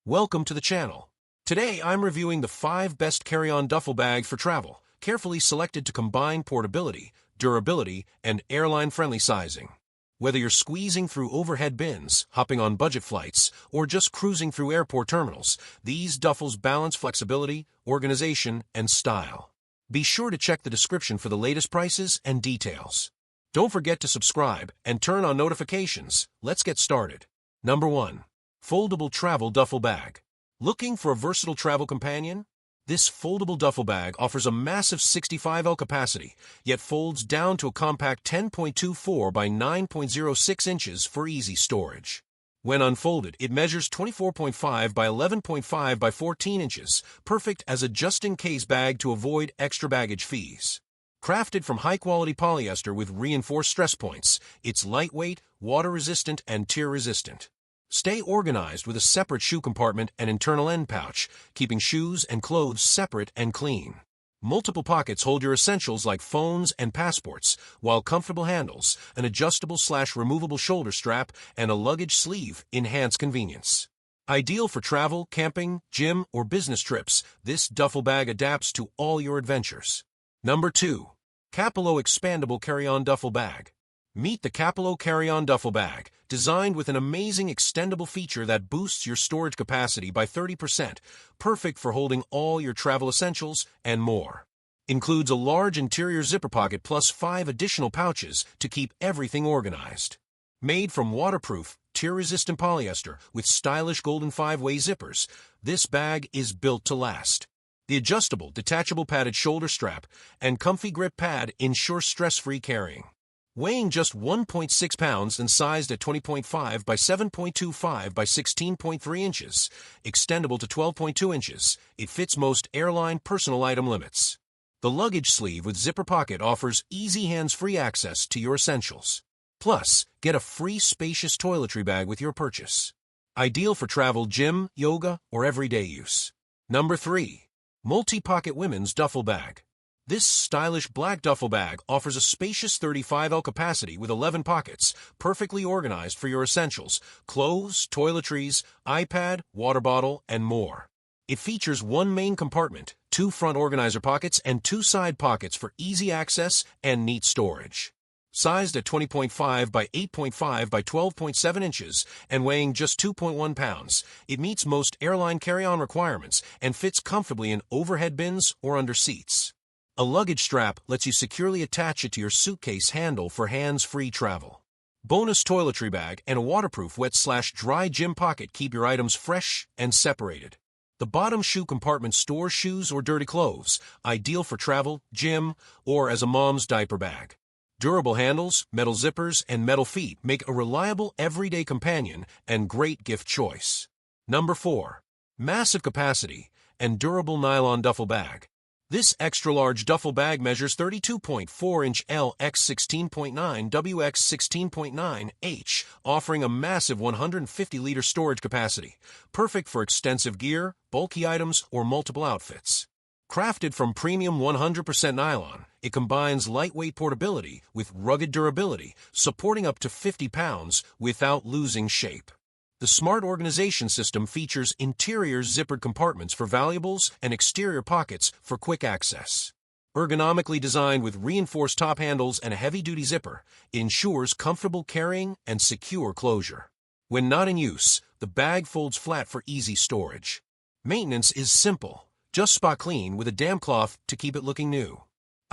Welcome to the channel. Today I'm reviewing the 5 best carry-on duffel bag for travel, carefully selected to combine portability, durability, and airline-friendly sizing. Whether you're squeezing through overhead bins, hopping on budget flights, or just cruising through airport terminals, these duffels balance flexibility, organization, and style. Be sure to check the description for the latest prices and details. Don't forget to subscribe and turn on notifications. Let's get started. Number 1. Foldable Travel Duffel Bag. Looking for a versatile travel companion? This foldable duffel bag offers a massive 65L capacity, yet folds down to a compact 10.24 by 9.06 inches for easy storage. When unfolded, it measures 24.5 by 11.5 by 14 inches, perfect as a just-in-case bag to avoid extra baggage fees. Crafted from high-quality polyester with reinforced stress points, it's lightweight, water-resistant, and tear-resistant. Stay organized with a separate shoe compartment and internal end pouch, keeping shoes and clothes separate and clean. Multiple pockets hold your essentials like phones and passports, while comfortable handles, an adjustable/removable shoulder strap, and a luggage sleeve enhance convenience. Ideal for travel, camping, gym, or business trips, this duffel bag adapts to all your adventures. Number 2. Capillo Expandable Carry-On Duffel Bag. Meet the Capillo Carry-On Duffel Bag, designed with an amazing extendable feature that boosts your storage capacity by 30%, perfect for holding all your travel essentials and more. Includes a large interior zipper pocket plus 5 additional pouches to keep everything organized. Made from waterproof, tear-resistant polyester with stylish golden 5-way zippers, this bag is built to last. The adjustable, detachable padded shoulder strap and comfy grip pad ensure stress-free carrying. Weighing just 1.6 pounds and sized at 20.5 by 7.25 by 16.3 inches, extendable to 12.2 inches, it fits most airline personal item limits. The luggage sleeve with zipper pocket offers easy hands-free access to your essentials. Plus, get a free spacious toiletry bag with your purchase. Ideal for travel, gym, yoga, or everyday use. Number 3. Multi-Pocket Women's Duffel Bag. This stylish black duffel bag offers a spacious 35L capacity with 11 pockets, perfectly organized for your essentials, clothes, toiletries, iPad, water bottle, and more. It features 1 main compartment, 2 front organizer pockets, and 2 side pockets for easy access and neat storage. Sized at 20.5 by 8.5 by 12.7 inches and weighing just 2.1 pounds, it meets most airline carry-on requirements and fits comfortably in overhead bins or under seats. A luggage strap lets you securely attach it to your suitcase handle for hands-free travel. Bonus toiletry bag and a waterproof wet/dry gym pocket keep your items fresh and separated. The bottom shoe compartment stores shoes or dirty clothes, ideal for travel, gym, or as a mom's diaper bag. Durable handles, metal zippers, and metal feet make a reliable everyday companion and great gift choice. Number 4. Massive Capacity and Durable Nylon Duffel Bag. This extra-large duffel bag measures 32.4-inch L x 16.9 W x 16.9 H, offering a massive 150-liter storage capacity, perfect for extensive gear, bulky items, or multiple outfits. Crafted from premium 100% nylon, it combines lightweight portability with rugged durability, supporting up to 50 pounds without losing shape. The smart organization system features interior zippered compartments for valuables and exterior pockets for quick access. Ergonomically designed with reinforced top handles and a heavy-duty zipper, it ensures comfortable carrying and secure closure. When not in use, the bag folds flat for easy storage. Maintenance is simple. Just spot clean with a damp cloth to keep it looking new.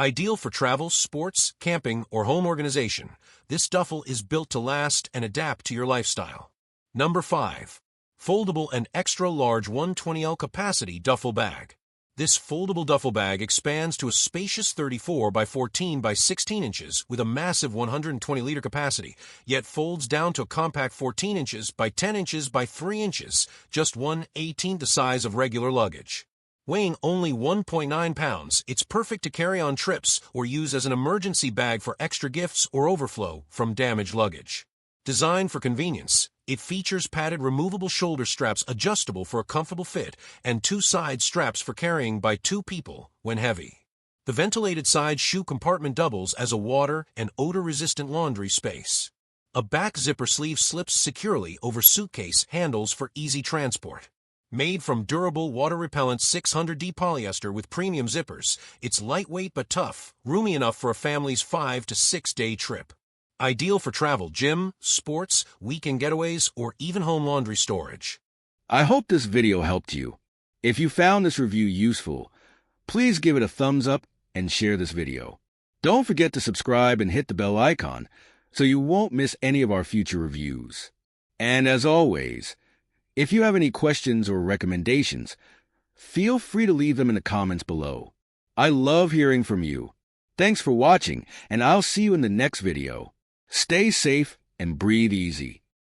Ideal for travel, sports, camping, or home organization, this duffel is built to last and adapt to your lifestyle. Number 5. Foldable and Extra-Large 120L Capacity Duffel Bag. This foldable duffel bag expands to a spacious 34 by 14 by 16 inches with a massive 120-liter capacity, yet folds down to a compact 14 inches by 10 inches by 3 inches, just 1/18 the size of regular luggage. Weighing only 1.9 pounds, it's perfect to carry on trips or use as an emergency bag for extra gifts or overflow from damaged luggage. Designed for convenience, it features padded removable shoulder straps adjustable for a comfortable fit and 2 side straps for carrying by 2 people when heavy. The ventilated side shoe compartment doubles as a water and odor-resistant laundry space. A back zipper sleeve slips securely over suitcase handles for easy transport. Made from durable, water-repellent 600D polyester with premium zippers, it's lightweight but tough, roomy enough for a family's 5 to 6 day trip. Ideal for travel, gym, sports, weekend getaways, or even home laundry storage. I hope this video helped you. If you found this review useful, please give it a thumbs up and share this video. Don't forget to subscribe and hit the bell icon so you won't miss any of our future reviews. And as always, if you have any questions or recommendations, feel free to leave them in the comments below. I love hearing from you. Thanks for watching, and I'll see you in the next video. Stay safe and breathe easy.